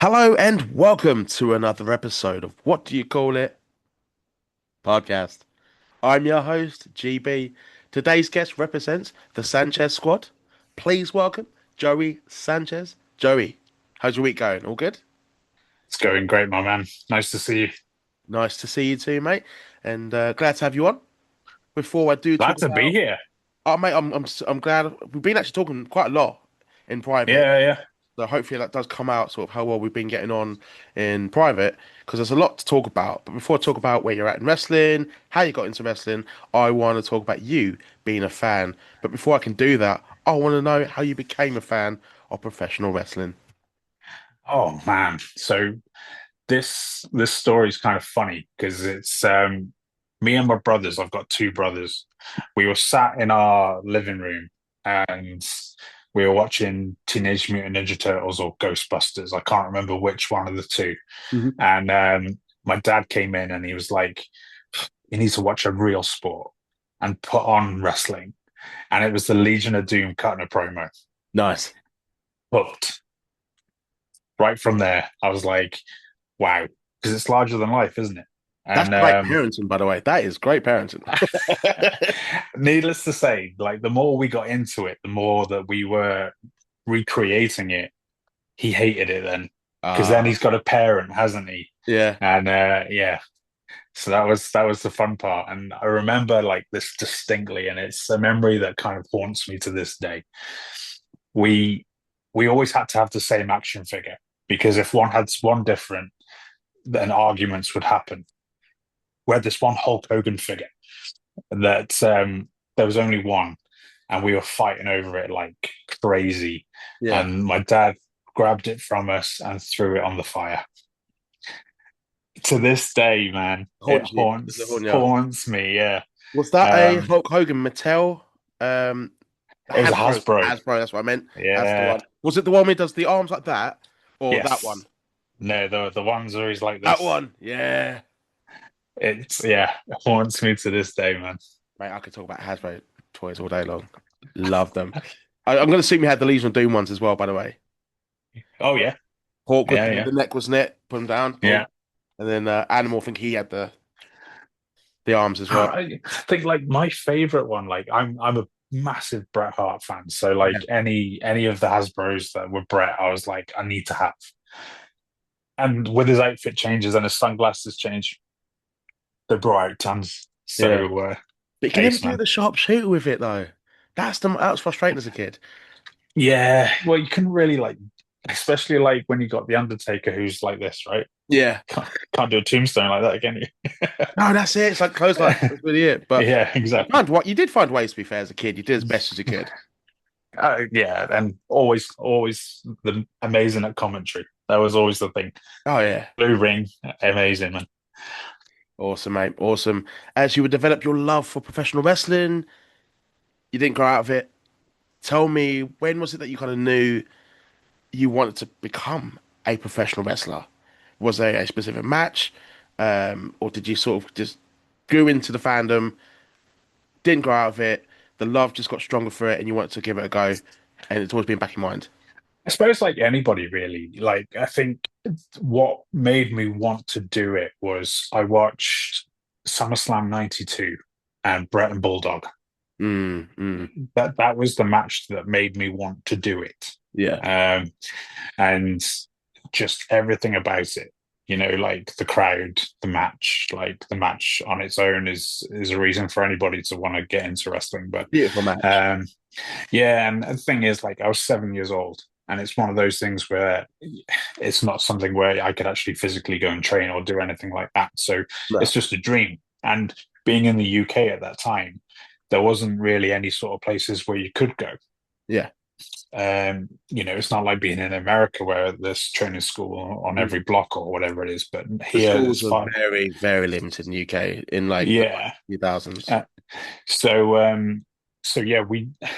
Hello and welcome to another episode of What Do You Call It podcast. I'm your host, GB. Today's guest represents the Sanchez squad. Please welcome Joey Sanchez. Joey, how's your week going? All good? It's going great, my man. Nice to see you. Nice to see you too, mate. And glad to have you on. Before I do talk Glad to be about, here. oh mate, I'm glad we've been actually talking quite a lot in private. Yeah, yeah. So hopefully that does come out, sort of how well we've been getting on in private, because there's a lot to talk about. But before I talk about where you're at in wrestling, how you got into wrestling, I want to talk about you being a fan. But before I can do that, I want to know how you became a fan of professional wrestling. Oh man. So this story is kind of funny because it's me and my brothers. I've got two brothers. We were sat in our living room and we were watching Teenage Mutant Ninja Turtles or Ghostbusters. I can't remember which one of the two. Hmm. And my dad came in and he was like, "You need to watch a real sport and put on wrestling." And it was the Legion of Doom cutting a promo. Nice. Hooked. Right from there, I was like, wow, because it's larger than life, isn't it? That's And great parenting, by the way. That is great parenting. needless to say, like the more we got into it, the more that we were recreating it. He hated it then, because then Ah, he's got a parent, hasn't he? yeah. And yeah, so that was the fun part. And I remember like this distinctly, and it's a memory that kind of haunts me to this day. We we always had to have the same action figure because if one had one different, then arguments would happen. We had this one Hulk Hogan figure that there was only one, and we were fighting over it like crazy. Yeah. And my dad grabbed it from us and threw it on the fire. To this day, man, it Haunt you. Does it haunts haunt you? haunts me. Yeah, Was that a um, Hulk Hogan Mattel? Um, it was a Hasbro. Hasbro. Hasbro, that's what I meant. That's the Yeah, one. Was it the one where he does the arms like that? Or that one? yes. No, the ones where he's like That this. one. Yeah. It's yeah, it haunts me to this day, man. Mate, I could talk about Hasbro toys all day long. Love them. I'm going to assume you had the Legion of Doom ones as well, by the way. Oh yeah, Hawk with yeah, the yeah, neck was knit, put him down, boom. yeah. And then Animal, I think he had the arms as well. I think like my favorite one, like I'm a massive Bret Hart fan, so like Yeah. any of the Hasbro's that were Bret, I was like, I need to have. And with his outfit changes and his sunglasses change, they brought out tons. Yeah. So But you can never ace do man. the sharpshooter with it though. That was frustrating as a kid. Yeah, well, you couldn't really like, especially like when you got the Undertaker, who's like this, right? Yeah. Can't do a tombstone like that, can No, that's it. It's like clothesline. you? That's really it. But Yeah, exactly. you did find ways to be fair as a kid. You did as best as you could. Yeah, and always the amazing at commentary. That was always the thing. Oh yeah. Blue ring, amazing, man. Awesome, mate. Awesome. As you would develop your love for professional wrestling, you didn't grow out of it. Tell me, when was it that you kind of knew you wanted to become a professional wrestler? Was there a specific match? Or did you sort of just grew into the fandom, didn't grow out of it, the love just got stronger for it, and you wanted to give it a go, and it's always been back in mind? I suppose like anybody really. Like I think what made me want to do it was I watched SummerSlam '92 and Bret and Bulldog. Mm, mm, That was the match that made me want to do it. yeah. Um, and just everything about it. You know, like the crowd, like the match on its own is a reason for anybody to want to get into wrestling. But Beautiful match. um, yeah, and the thing is, like, I was 7 years old, and it's one of those things where it's not something where I could actually physically go and train or do anything like that. So it's No. just a dream. And being in the UK at that time, there wasn't really any sort of places where you could go. Yeah. You know, it's not like being in America where there's training school on Mm. every block or whatever it is. But The here, schools it's were fun. very, very limited in the UK in like the Yeah. 2000s. Uh, so, so yeah,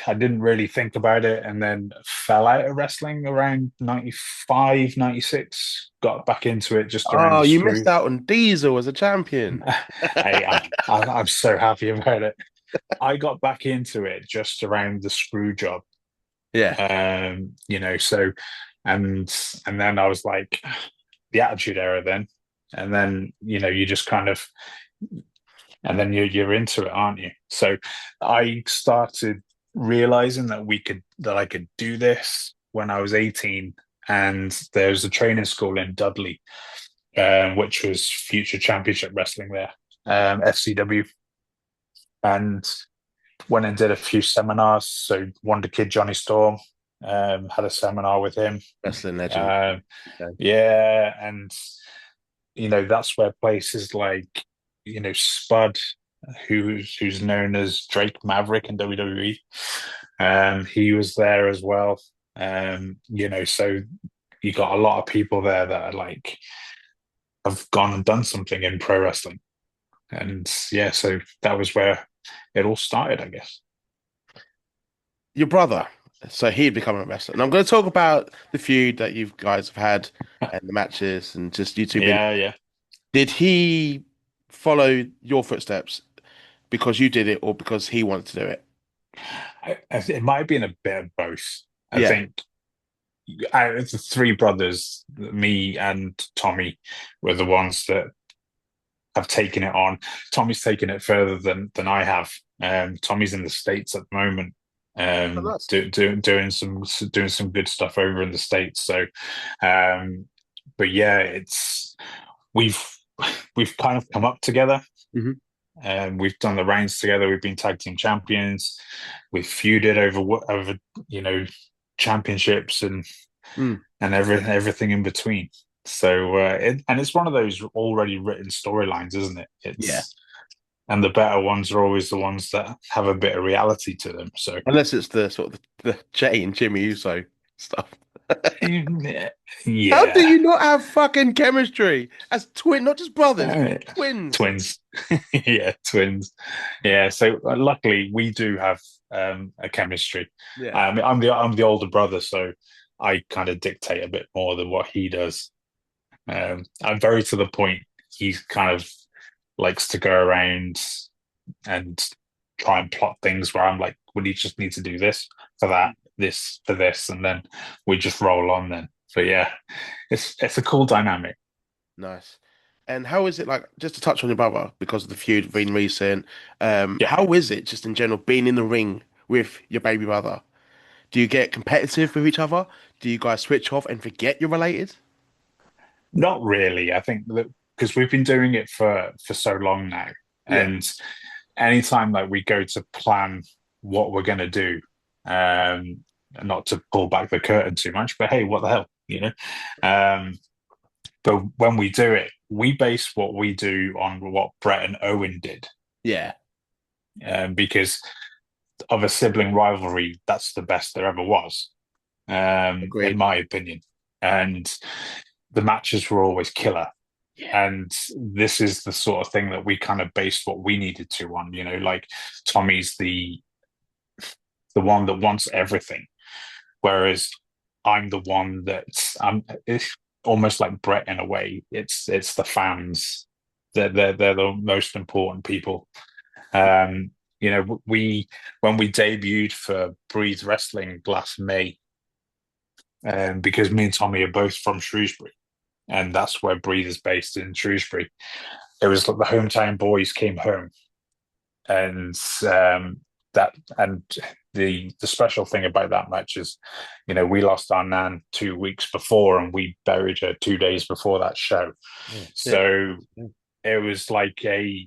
I didn't really think about it, and then fell out of wrestling around 95, 96. Got back into it just around Oh, the you missed screw. out on Diesel as a champion. I'm so happy about it. I got back into it just around the screw job. Yeah. You know, so and and then I was like, the Attitude Era then, and then you just kind of, and then you're into it, aren't you? So I started realizing that I could do this when I was 18, and there's a training school in Dudley, which was Future Championship Wrestling there, FCW, and went and did a few seminars. So Wonder Kid Johnny Storm had a seminar with him. Wrestling legend. Um, Okay. yeah, and that's where places like Spud, who's known as Drake Maverick in WWE, he was there as well. So you got a lot of people there that are like have gone and done something in pro wrestling, and yeah, so that was where it all started, I guess. Your brother, so he'd become a wrestler. And I'm going to talk about the feud that you guys have had and the matches and just you two being. Yeah, yeah. Did he follow your footsteps because you did it or because he wanted to do it? It might have been a bit of both. I Yeah. think the three brothers, me and Tommy, were the ones that have taken it on. Tommy's taken it further than I have. Tommy's in the States at the moment, Oh, nice. doing some good stuff over in the States. So, um, but yeah, we've we've kind of come up together. Hmm. We've done the reigns together. We've been tag team champions. We've feuded over you know championships Mm. and everything in between. So and it's one of those already written storylines, isn't it? Yeah. It's And the better ones are always the ones that have a bit of reality to them. So Unless it's the sort of the Jay and Jimmy Uso stuff. How do yeah, you not have fucking chemistry as twin, not just brothers, Uh, twins? twins, yeah, twins, yeah. So luckily we do have a chemistry. Yeah. I'm the older brother, so I kind of dictate a bit more than what he does. I'm very to the point. He kind of likes to go around and try and plot things where I'm like, well, you just need to do this for that, this for this, and then we just roll on then. But yeah, it's a cool dynamic. Nice. And how is it like, just to touch on your brother, because of the feud being recent, Yeah, how is it just in general being in the ring with your baby brother? Do you get competitive with each other? Do you guys switch off and forget you're related? not really. I think that because we've been doing it for so long now, Yeah. and anytime like we go to plan what we're going to do, um, not to pull back the curtain too much, but hey, what the hell, Um, but when we do it, we base what we do on what Brett and Owen did, Yeah. because of a sibling rivalry, that's the best there ever was, in Agreed. my opinion. And the matches were always killer. Yeah. And this is the sort of thing that we kind of based what we needed to on, like Tommy's the one that wants everything, whereas I'm the one that's it's almost like Brett in a way. It's the fans. They're the most important people. We when we debuted for Breathe Wrestling last May, because me and Tommy are both from Shrewsbury, and that's where Breathe is based in Shrewsbury. It was like the hometown boys came home, and that and the special thing about that match is, we lost our nan 2 weeks before, and we buried her 2 days before that show. Oh, shit. So Yeah. it was like a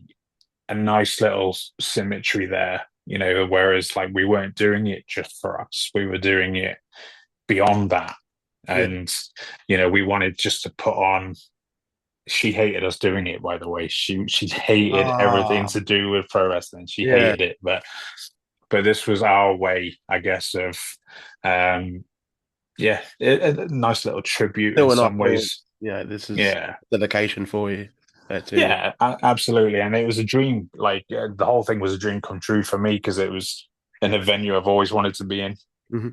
nice little symmetry there, whereas like we weren't doing it just for us, we were doing it beyond that. Yeah. And we wanted just to put on. She hated us doing it, by the way. She hated everything Ah, to do with pro wrestling. She yeah. hated it, but this was our way, I guess, of um yeah, a nice little tribute in Still an some uphill. ways. Yeah, this is Yeah, dedication for you. To you. yeah, absolutely. And it was a dream. Like the whole thing was a dream come true for me because it was in a venue I've always wanted to be in. Hmm.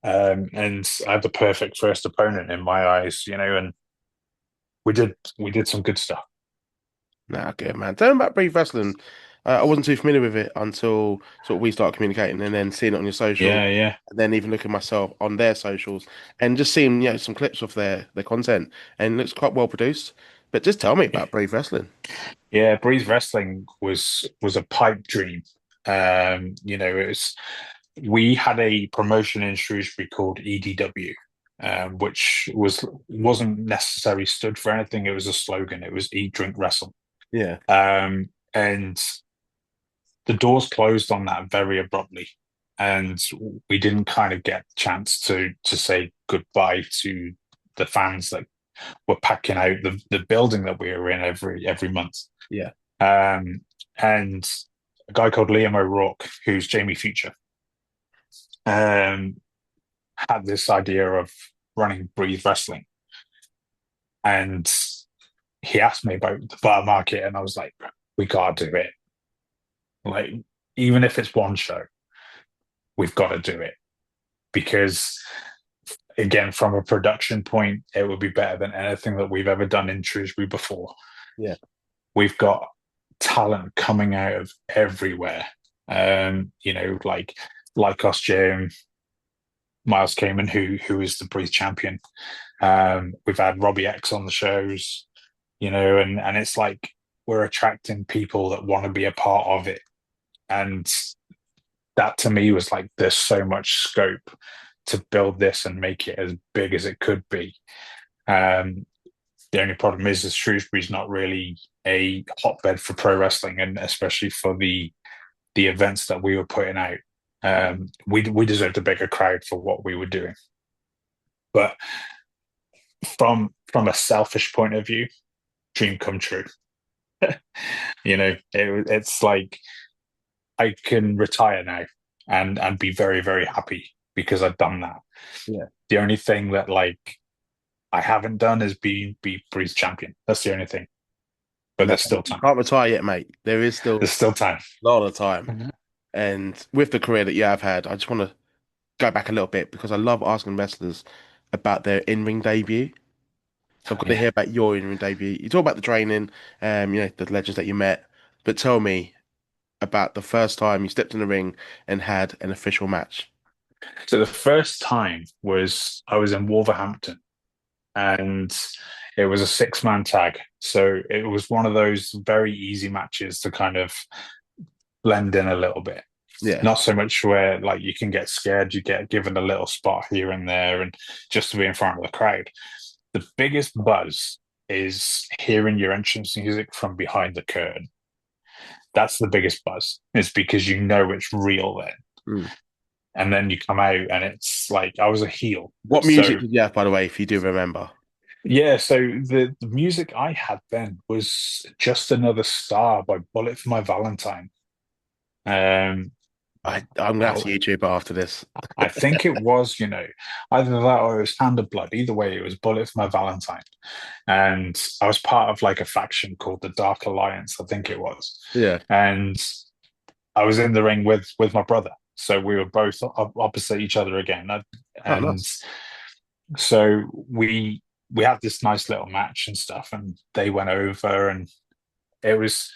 And I had the perfect first opponent in my eyes, and we did some good stuff. Nah, good man. Tell me about Brief Wrestling. I wasn't too familiar with it until sort of we started communicating, and then seeing it on your social, Yeah, yeah. and then even looking myself on their socials, and just seeing some clips of their content, and it looks quite well produced. But just tell me about Brave Wrestling. Yeah, Breeze Wrestling was a pipe dream. It was we had a promotion in Shrewsbury called EDW, which wasn't necessarily stood for anything. It was a slogan. It was Eat, Drink, Wrestle. Yeah, And the doors closed on that very abruptly, and we didn't kind of get the chance to say goodbye to the fans that were packing out the building that we were in every month. yeah, Um, and a guy called Liam O'Rourke, who's Jamie Future, um, had this idea of running Breathe Wrestling. And he asked me about the bar market, and I was like, we got to do it. Like, even if it's one show, we've got to do it. Because, again, from a production point, it would be better than anything that we've ever done in Shrewsbury before. yeah. We've got talent coming out of everywhere. Like us, Jim, Miles Kamen, who is the Breathe champion. We've had Robbie X on the shows, and it's like we're attracting people that want to be a part of it. And that to me was like, there's so much scope to build this and make it as big as it could be. Um, the only problem is Shrewsbury's not really a hotbed for pro wrestling, and especially for the events that we were putting out. We deserved a bigger crowd for what we were doing. But from a selfish point of view, dream come true. It's like I can retire now and be very, very happy because I've done that. Yeah. The only thing that like I haven't done is be Breeze champion. That's the only thing. But No, there's still you time. can't retire yet, mate. There is still There's still time. a lot of time. Mhm. And with the career that you have had, I just want to go back a little bit because I love asking wrestlers about their in-ring debut. So I've Oh, got to yeah. hear about your in-ring debut. You talk about the training, the legends that you met, but tell me about the first time you stepped in the ring and had an official match. So the first time was I was in Wolverhampton, and it was a six-man tag. So it was one of those very easy matches to kind of blend in a little bit. Yeah. Not so much where like you can get scared, you get given a little spot here and there, and just to be in front of the crowd. The biggest buzz is hearing your entrance music from behind the curtain. That's the biggest buzz. It's because you know it's real then. Mm. And then you come out and it's like I was a heel. What music So did you have, by the way, if you do remember? yeah, so the music I had then was Just Another Star by Bullet for My Valentine. Um I'm gonna have to YouTube it after this. I think it was, either that or it was Hand of Blood. Either way, it was Bullet for My Valentine. And I was part of like a faction called the Dark Alliance, I think it was. Yeah. And I was in the ring with my brother. So we were both opposite each other again. Oh, And nice. so we had this nice little match and stuff, and they went over and it was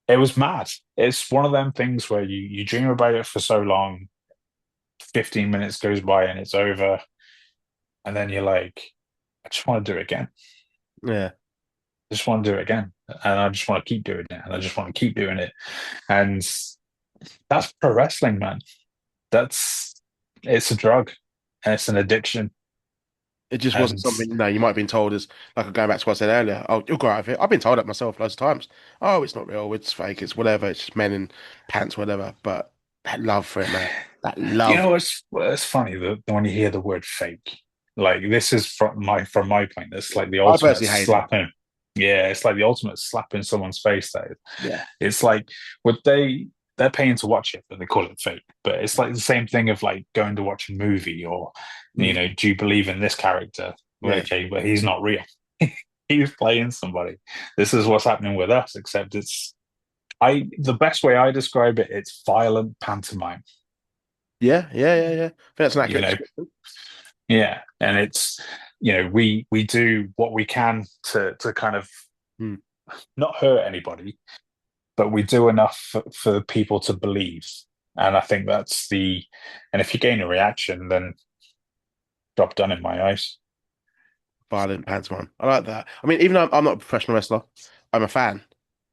it was mad. It's one of them things where you dream about it for so long, 15 minutes goes by and it's over, and then you're like, I just want to do it again. Yeah. I just want to do it again. And I just want to keep doing it. And I just want to keep doing it. And that's pro wrestling, man. That's it's a drug and it's an addiction. It just wasn't And something, you might have been told as, like going back to what I said earlier, oh, you'll go out of it. I've been told that myself loads of times. Oh, it's not real, it's fake, it's whatever, it's just men in pants, whatever. But that love for it, man. That love. it's funny that when you hear the word fake, like this is from my point, it's like the I ultimate personally hate it. slapping. Yeah, it's like the ultimate slap in someone's face. Though Yeah. it's like would they're paying to watch it, but they call it fake. But it's like the same thing of like going to watch a movie or Mm. do you believe in this character? Well, Yeah. okay, but he's not real. He's playing somebody. This is what's happening with us, except the best way I describe it, it's violent pantomime. Yeah. Yeah. Yeah. Yeah. I think that's an You accurate know, description. yeah, and it's we do what we can to kind of Mm. not hurt anybody, but we do enough for people to believe. And I think that's and if you gain a reaction, then job done in my eyes. Violent pantomime. I like that. I mean, even though I'm not a professional wrestler, I'm a fan,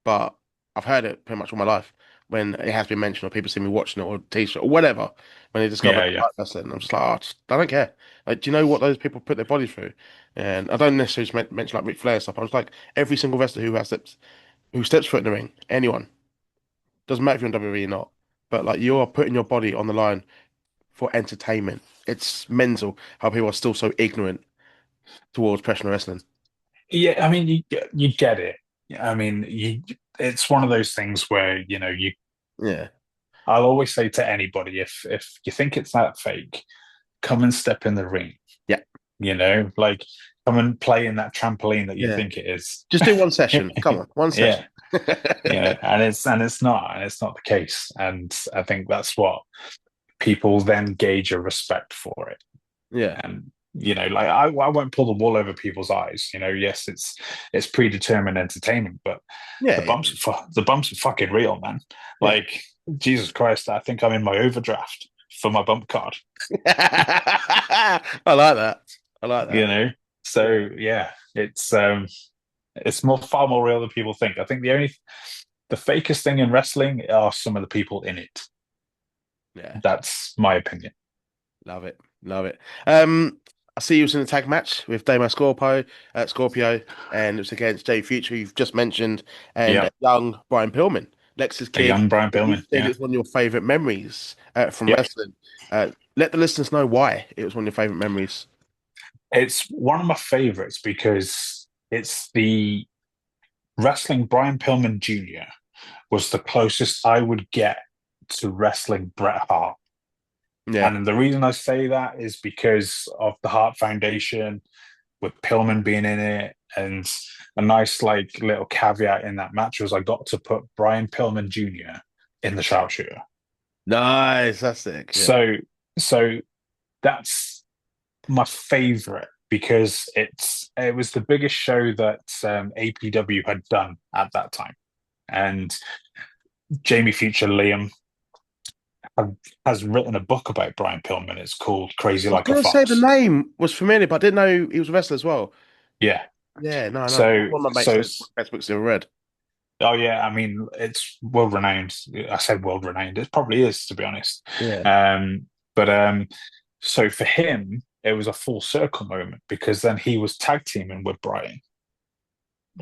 but I've heard it pretty much all my life when it has been mentioned or people see me watching it or t-shirt or whatever. When they discover Yeah, that I yeah. like wrestling, I'm just like, oh, I don't care. Like, do you know what those people put their bodies through? And I don't necessarily just mention like Ric Flair stuff. I was like, every single wrestler who steps foot in the ring, anyone, doesn't matter if you're in WWE or not, but like you are putting your body on the line for entertainment. It's mental how people are still so ignorant towards professional wrestling. Yeah, I mean, you get it. I mean, it's one of those things where, Yeah. I'll always say to anybody, if you think it's that fake, come and step in the ring, Yeah. like come and play in that trampoline that you Yeah. think it is. Just do one session. Come on, one Yeah, session. and it's not the case. And I think that's what people then gauge a respect for it. Yeah. And like I won't pull the wool over people's eyes. Yes, it's predetermined entertainment, but Yeah. Yeah. the bumps are fucking real, man. Yeah. Like Jesus Christ, I think I'm in my overdraft for my bump card. I like that. I like You that. know, Yeah. so yeah, it's far more real than people think. I think the fakest thing in wrestling are some of the people in it. Yeah. That's my opinion. Love it. Love it. I see you was in a tag match with Damo Scorpio, and it was against Jay Future, you've just mentioned, and Yeah, a young Brian Pillman, Lex's a kid. young Brian You Pillman. said Yeah, it's one of your favorite memories from yeah. wrestling. Let the listeners know why it was one of your favorite memories. It's one of my favorites because it's the wrestling Brian Pillman Jr. was the closest I would get to wrestling Bret Hart. Yeah. And the reason I say that is because of the Hart Foundation, with Pillman being in it. And a nice, like, little caveat in that match was I got to put Brian Pillman Jr. in the sharpshooter. Nice. That's sick. Yeah. So, that's my favorite because it was the biggest show that APW had done at that time. And Jamie Future Liam has written a book about Brian Pillman. It's called Crazy I was Like a gonna say the Fox. name was familiar, but I didn't know he was a wrestler as well. Yeah. Yeah, no, no. So One of my mates so said it's one of the best books he's ever read. oh yeah, I mean it's world renowned. I said world renowned. It probably is, to be honest. Yeah. But so for him, it was a full circle moment because then he was tag teaming with Brian.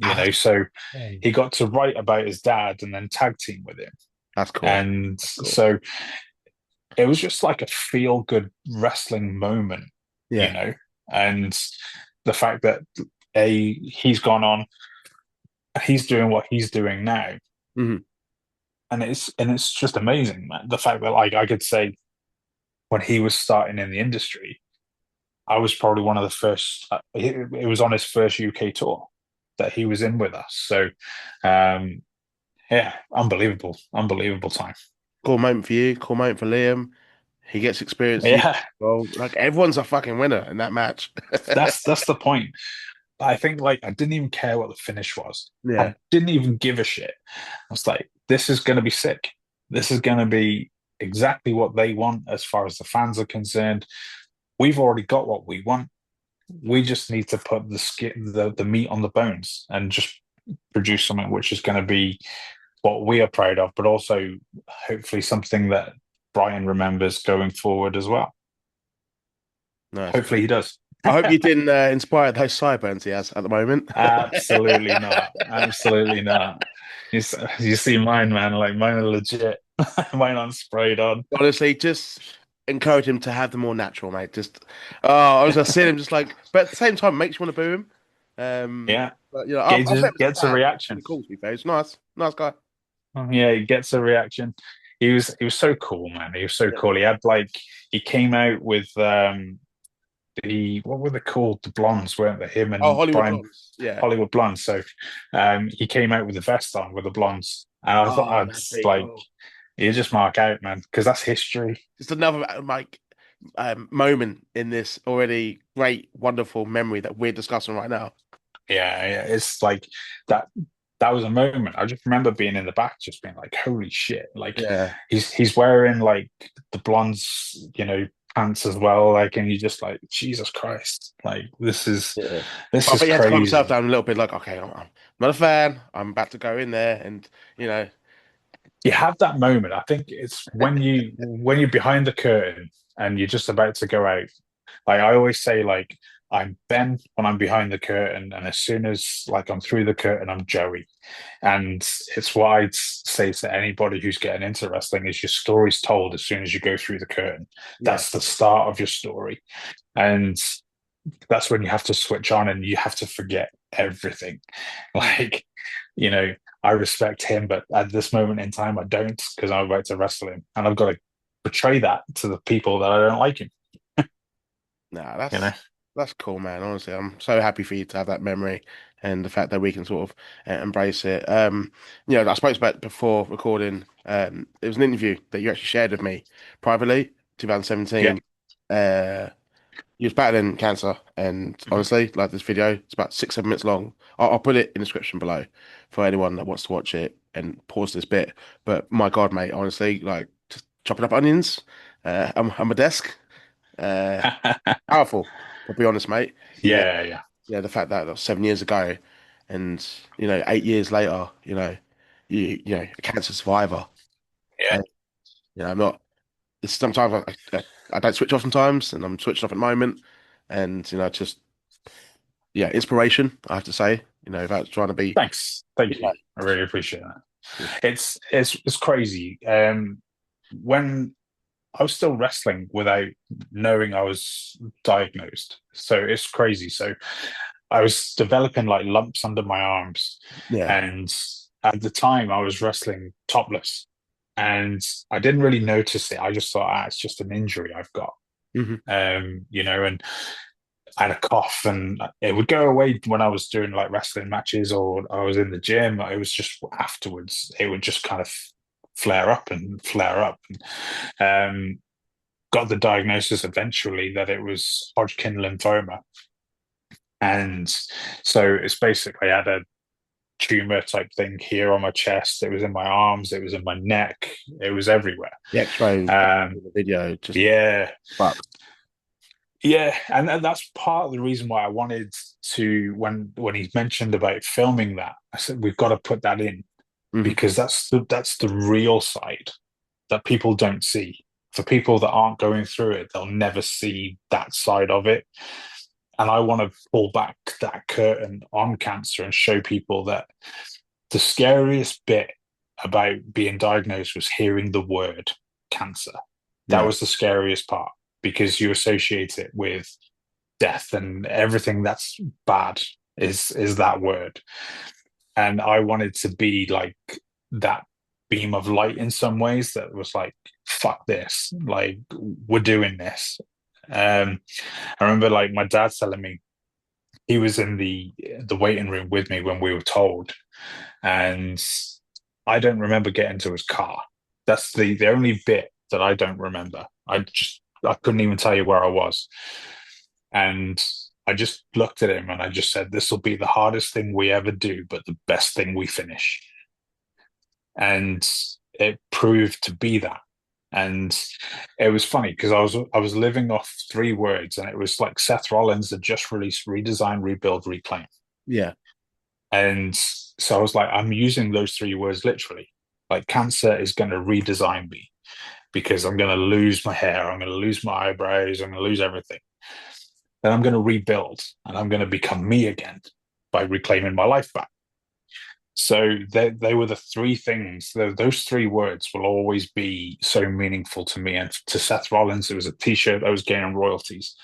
Ah, So okay. he got to write about his dad and then tag team with him. That's cool. And That's cool. so it was just like a feel good wrestling moment, you Yeah. know. And the fact that he's gone on, he's doing what he's doing now, Hmm. and it's just amazing, man. The fact that like I could say when he was starting in the industry, I was probably one of the first. It was on his first UK tour that he was in with us. So, um, yeah, unbelievable time. Cool moment for you. Cool moment for Liam. He gets experience. You, Yeah, well, like everyone's a fucking winner in that match. that's the point. I think like I didn't even care what the finish was. Yeah. I didn't even give a shit. I was like, this is going to be sick. This is going to be exactly what they want as far as the fans are concerned. We've already got what we want. We just need to put the meat on the bones, and just produce something which is going to be what we are proud of, but also hopefully something that Brian remembers going forward as well. Nice. Hopefully he does. I hope you didn't inspire those sideburns he has at the moment. Absolutely not. Absolutely not. You see mine, man. Like mine are legit. Mine aren't sprayed on. Honestly, just encourage him to have them more natural, mate. Just, oh, I was just seeing him just like, but at the same time, it makes you want to boo him. Yeah. But you know, I've met him as Gets a a fan. He's reaction. really cool to be fair. He's nice, nice guy. Yeah, he gets a reaction. He was so cool, man. He was so Yeah. cool. He came out with the what were they called? The blondes, weren't they? Him Oh, and Hollywood Brian Blondes. Yeah. Hollywood blondes. So he came out with the vest on with the blondes. And I thought Oh, I'd that's pretty like cool. you just mark out, man, because that's history. Just another like moment in this already great, wonderful memory that we're discussing right now. Yeah, yeah. It's like that. that was a moment. I just remember being in the back, just being like, "Holy shit!" Like Yeah, he's wearing like the blondes, pants as well. Like, and you just like, Jesus Christ! Like yeah. this But I is bet you had to calm yourself crazy. down a little bit, like, okay, I'm not a fan. I'm about to go in there, and you know, You have that moment. I think it's when you're behind the curtain and you're just about to go out. Like I always say, like I'm Ben when I'm behind the curtain, and as soon as like I'm through the curtain, I'm Joey. And it's what I'd say to anybody who's getting into wrestling is your story's told as soon as you go through the curtain. yeah, That's the start of your story. And that's when you have to switch on and you have to forget everything. mm, Like, you know, I respect him, but at this moment in time, I don't because I'm about to wrestle him. And I've got to portray that to the people that I don't like him, nah, you know? that's cool, man. Honestly, I'm so happy for you to have that memory and the fact that we can sort of embrace it. I spoke about it before recording. It was an interview that you actually shared with me privately, Yeah. 2017. He was battling cancer, and Mhm. honestly, like this video, it's about 6, 7 minutes long. I'll put it in the description below for anyone that wants to watch it and pause this bit. But my God, mate, honestly, like just chopping up onions on my desk, uh, powerful. I'll be honest, mate. Uh, Yeah, yeah. yeah, the fact that was 7 years ago, and 8 years later, a cancer survivor, Yeah. and I'm not. It's sometimes I don't switch off sometimes, and I'm switching off at the moment, and just inspiration, I have to say, about trying to be, Thanks. Thank yeah, you. I really appreciate that. yeah, It's crazy. When I was still wrestling without knowing I was diagnosed. So it's crazy. So I was developing like lumps under my arms. yeah, And at the time, I was wrestling topless. And I didn't really notice it. I just thought, it's just an injury I've got. hmm And I had a cough and it would go away when I was doing like wrestling matches or I was in the gym. It was just afterwards, it would just kind of flare up and flare up. Um, got the diagnosis eventually that it was Hodgkin lymphoma. And so it's basically I had a tumor type thing here on my chest. It was in my arms. It was in my neck. It was everywhere. the X-rays, Um, the video, just yeah, fuck, yeah, and that's part of the reason why I wanted to when he mentioned about filming that. I said we've got to put that in hmm because that's the real side that people don't see. For people that aren't going through it, they'll never see that side of it. And I want to pull back that curtain on cancer and show people that the scariest bit about being diagnosed was hearing the word cancer. That yeah, was the scariest part because you associate it with death and everything that's bad is that word. And I wanted to be like that beam of light in some ways that was like, fuck this, like we're doing this. Um, I remember like my dad telling me he was in the waiting room with me when we were told, and I don't remember getting to his car. That's the only bit that I don't remember. I couldn't even tell you where I was. And I just looked at him and I just said, "This will be the hardest thing we ever do, but the best thing we finish." And it proved to be that. And it was funny because I was living off three words, and it was like Seth Rollins had just released Redesign, Rebuild, Reclaim. yeah, And so I was like, I'm using those three words literally. Like cancer is going to redesign me because I'm going to lose my hair, I'm going to lose my eyebrows, I'm going to lose everything. Then I'm going to rebuild and I'm going to become me again by reclaiming my life back. So they were the three things. Those three words will always be so meaningful to me. And to Seth Rollins, it was a T-shirt I was gaining royalties.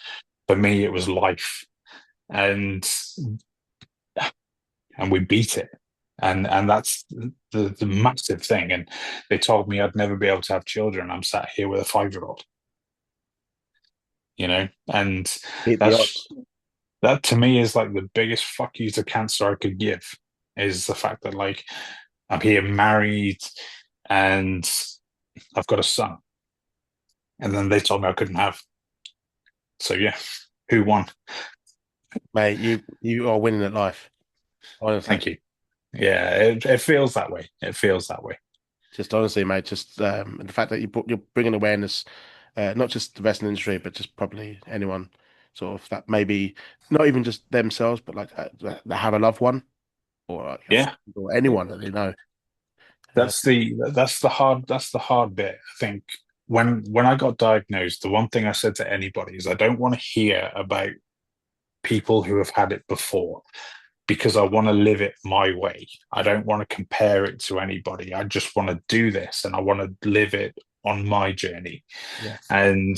For me, it was life, and we beat it. And that's the massive thing. And they told me I'd never be able to have children. I'm sat here with a 5-year-old, and beat the that's odds. that to me is like the biggest fuck you to cancer I could give is the fact that like I'm here married and I've got a son. And then they told me I couldn't have. So yeah, who won? Mate, you are winning at life, honestly. Thank you. Yeah, it feels that way. It feels that way. Just honestly, mate, just the fact that you're bringing awareness, not just the wrestling industry, but just probably anyone sort of that maybe not even just themselves, but like that have a loved one or like a friend Yeah, or anyone that they know. Uh, that's the hard bit. I think when I got diagnosed, the one thing I said to anybody is I don't want to hear about people who have had it before because I want to live it my way. I don't want to compare it to anybody. I just want to do this and I want to live it on my journey. yeah, And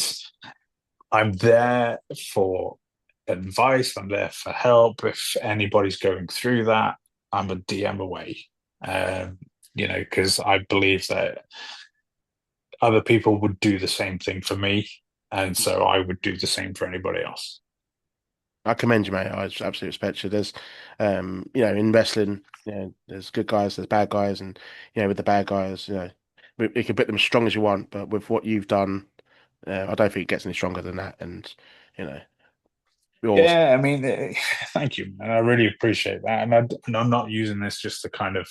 I'm there for advice, I'm there for help. If anybody's going through that, I'm a DM away. Um, because I believe that other people would do the same thing for me. And so I would do the same for anybody else. I commend you, mate. I absolutely respect you. There's, in wrestling, there's good guys, there's bad guys, and with the bad guys, you can put them as strong as you want, but with what you've done, I don't think it gets any stronger than that. And you know, yours. Yeah, I mean, thank you, man. I really appreciate that, and I'm not using this just to kind of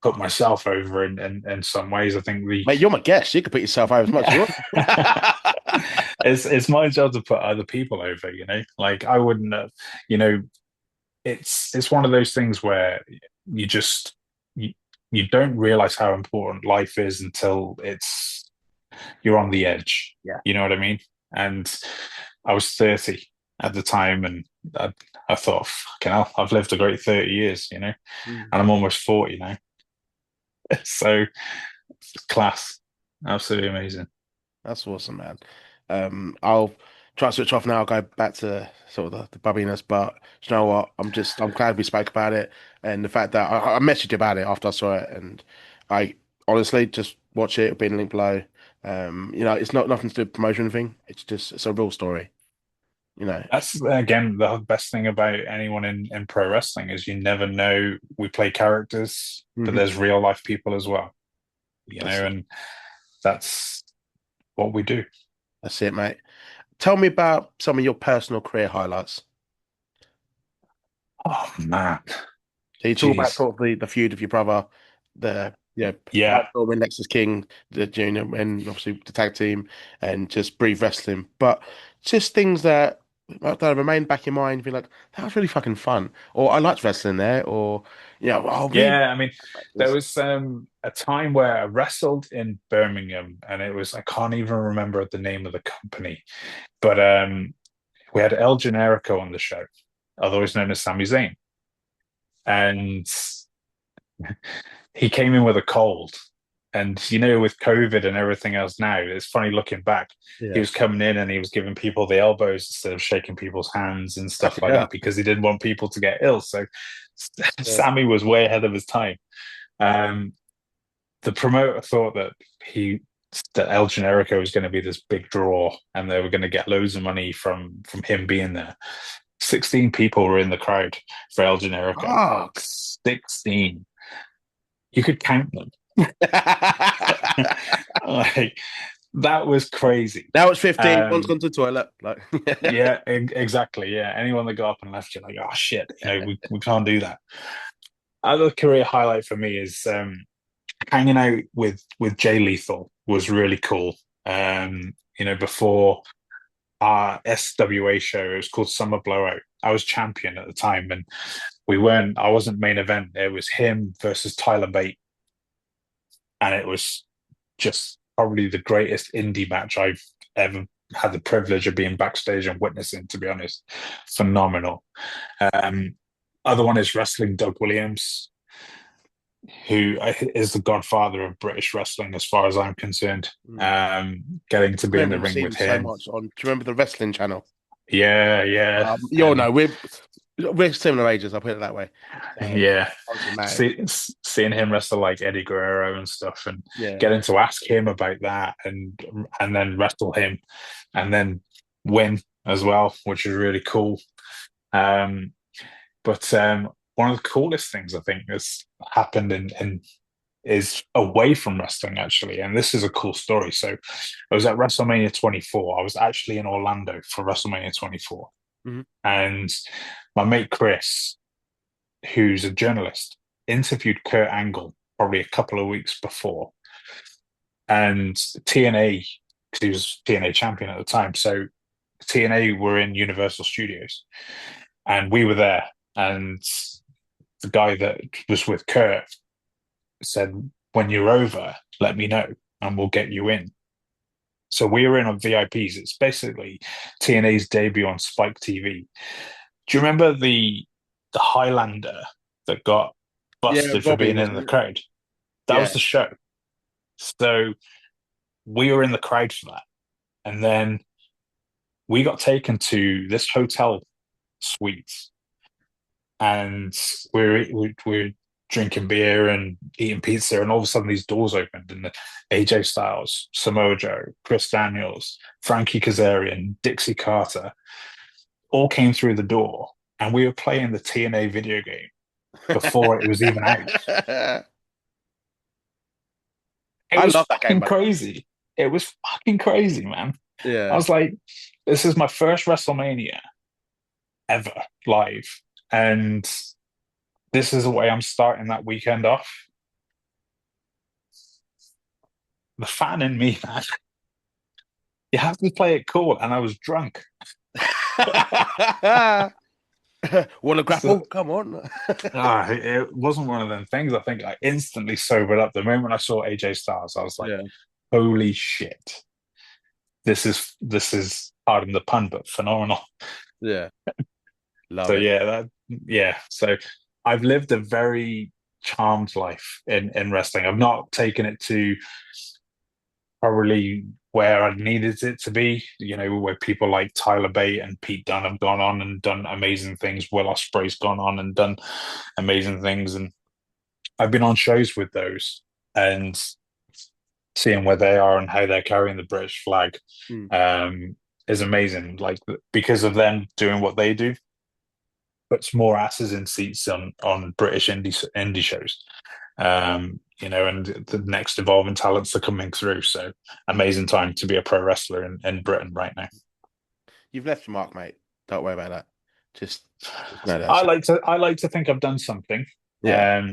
put myself over in some ways. I think the Mate, you're my guest. You can put yourself over as much as you want. it's my job to put other people over. Like I wouldn't have. You know, it's one of those things where you just you you don't realize how important life is until you're on the edge. Yeah. You know what I mean? And I was 30 at the time, and I thought, fucking hell, I've lived a great 30 years, and Mm. I'm almost 40 now. So class, absolutely amazing. That's awesome, man. I'll try to switch off now. I'll go back to sort of the bubbiness, but you know what? I'm glad we spoke about it, and the fact that I messaged you about it after I saw it, and I honestly just watch it. It'll be in the link below. It's not nothing to do with promotion or anything. It's a real story. You know. That's again the best thing about anyone in pro wrestling is you never know. We play characters, but Hmm. there's real life people as well, That's and that's what we do. that's it, mate. Tell me about some of your personal career highlights. Oh man, So you talk about jeez, sort of the feud of your brother, the yeah. Fight Storm and Nexus King, the junior, and obviously the tag team, and just Breathe Wrestling. But just things that remain back in mind, be like, that was really fucking fun. Or I liked wrestling there, or oh really? Yeah, I mean, there was a time where I wrestled in Birmingham, and it was I can't even remember the name of the company, but we had El Generico on the show, otherwise known as Sami Zayn, and he came in with a cold. And with COVID and everything else now, it's funny looking back. He Yeah. was coming in and he was giving people the elbows instead of shaking people's hands and stuff Fucking like that hell. because he didn't want people to get ill. So Yeah. Sammy was way ahead of his time. Um, the promoter thought that El Generico was going to be this big draw and they were going to get loads of money from him being there. 16 people were in the crowd for El Generico. Fuck. 16. You could count them. Like that was crazy. Now it's 15. One's Um, gone to the toilet. Like, yeah, exactly. Yeah, anyone that got up and left, you're like, oh shit, we can't do that. Other career highlight for me is hanging out with Jay Lethal was really cool. Before our SWA show, it was called Summer Blowout. I was champion at the time, and I wasn't main event. It was him versus Tyler Bate, and it was just probably the greatest indie match I've ever had the privilege of being backstage and witnessing. To be honest, phenomenal. Um, Other one is wrestling Doug Williams, who is the godfather of British wrestling, as far as I'm concerned. mm. Getting to I be in remember the him ring with seeing so him, much on. Do you remember the wrestling channel? yeah, yeah, You all and know we're similar ages. I'll put it that way. So yeah, obviously, mate. seeing him wrestle like Eddie Guerrero and stuff, and Yeah. getting to ask him about that, and then wrestle him, and then win as well, which is really cool. Um, but one of the coolest things I think that's happened in is away from wrestling actually, and this is a cool story. So I was at WrestleMania 24. I was actually in Orlando for WrestleMania 24, Mhm. and my mate Chris. who's a journalist, interviewed Kurt Angle probably a couple of weeks before, and TNA, because he was TNA champion at the time, so TNA were in Universal Studios, and we were there, and the guy that was with Kurt said, "When you're over, let me know, and we'll get you in." So we were in on VIPs. It's basically TNA's debut on Spike TV. Do you remember the Highlander that got Yeah, busted for Robbie, being in the wasn't it? crowd? That Yeah. was the show. So we were in the crowd for that. And then we got taken to this hotel suite, and we're drinking beer and eating pizza, and all of a sudden these doors opened, and the AJ Styles, Samoa Joe, Chris Daniels, Frankie Kazarian, Dixie Carter all came through the door, and we were playing the TNA video game before it was even out. It I was love that game, fucking by the way. crazy. It was fucking crazy, man. I Yeah. was like, this is my first WrestleMania ever live. And this is the way I'm starting that weekend off. The fan in me, man, you have to play it cool. And I was drunk. Want to grapple? So Come on. it wasn't one of them things. I think I instantly sobered up. The moment I saw AJ Styles, I was like, Yeah. holy shit. This is pardon the pun, but phenomenal. Yeah. Love So it. yeah. So I've lived a very charmed life in wrestling. I've not taken it to probably where I needed it to be, where people like Tyler Bate and Pete Dunne have gone on and done amazing things. Will Ospreay's gone on and done amazing things. And I've been on shows with those and seeing where they are and how they're carrying the British flag Mm. is amazing. Like, because of them doing what they do, puts more asses in seats on British indie shows. And the next evolving talents are coming through. So amazing time to be a pro wrestler in Britain right now. You've left your mark, mate. Don't worry about that. Just know I that. like to I like to think I've done something. Yeah.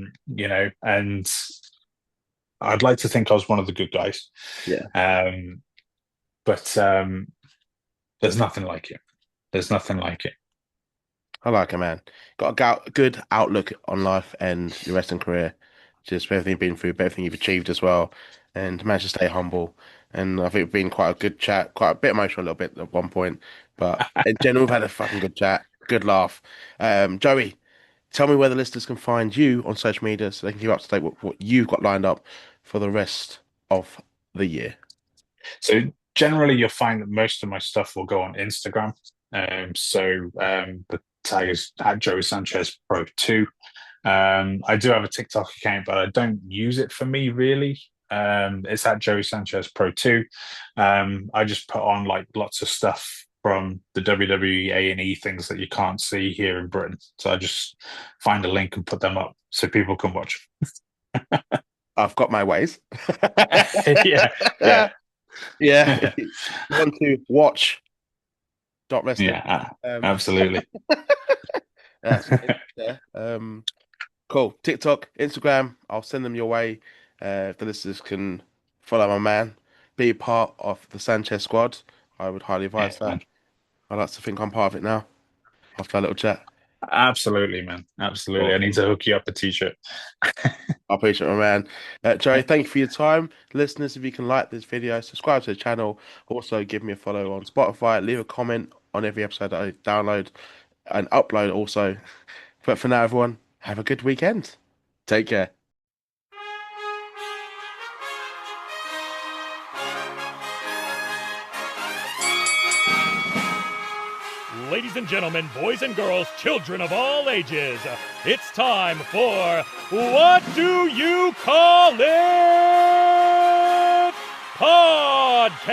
And I'd like to think I was one of the good guys. Yeah. But there's nothing like it. There's nothing like it. I like it, man. Got a good outlook on life and your wrestling career. Just for everything you've been through, everything you've achieved as well. And managed to stay humble. And I think it's been quite a good chat, quite a bit emotional a little bit at one point. But in general, we've had a fucking good chat, good laugh. Joey, tell me where the listeners can find you on social media so they can keep up to date with what you've got lined up for the rest of the year. So generally, you'll find that most of my stuff will go on Instagram. The tag is at Joey Sanchez Pro 2. I do have a TikTok account, but I don't use it for me really. It's at Joey Sanchez Pro 2. I just put on like lots of stuff from the WWE A&E things that you can't see here in Britain. So I just find a link and put them up so people can watch. I've got my ways. Yeah, yeah, Yeah, if you want to watch dot wrestling, yeah, um, absolutely. that's there. Cool. TikTok, Instagram, I'll send them your way. If the listeners can follow my man, be part of the Sanchez squad. I would highly Yeah, advise that. man. I like to think I'm part of it now after our little chat. Absolutely, man. Absolutely. I need Awesome. to hook you up a t-shirt. I appreciate it, my man. Joey, thank you for your time. Listeners, if you can like this video, subscribe to the channel. Also, give me a follow on Spotify. Leave a comment on every episode that I download and upload also. But for now, everyone, have a good weekend. Take care. Ladies and gentlemen, boys and girls, children of all ages, it's time for What Do You Call It? Podcast.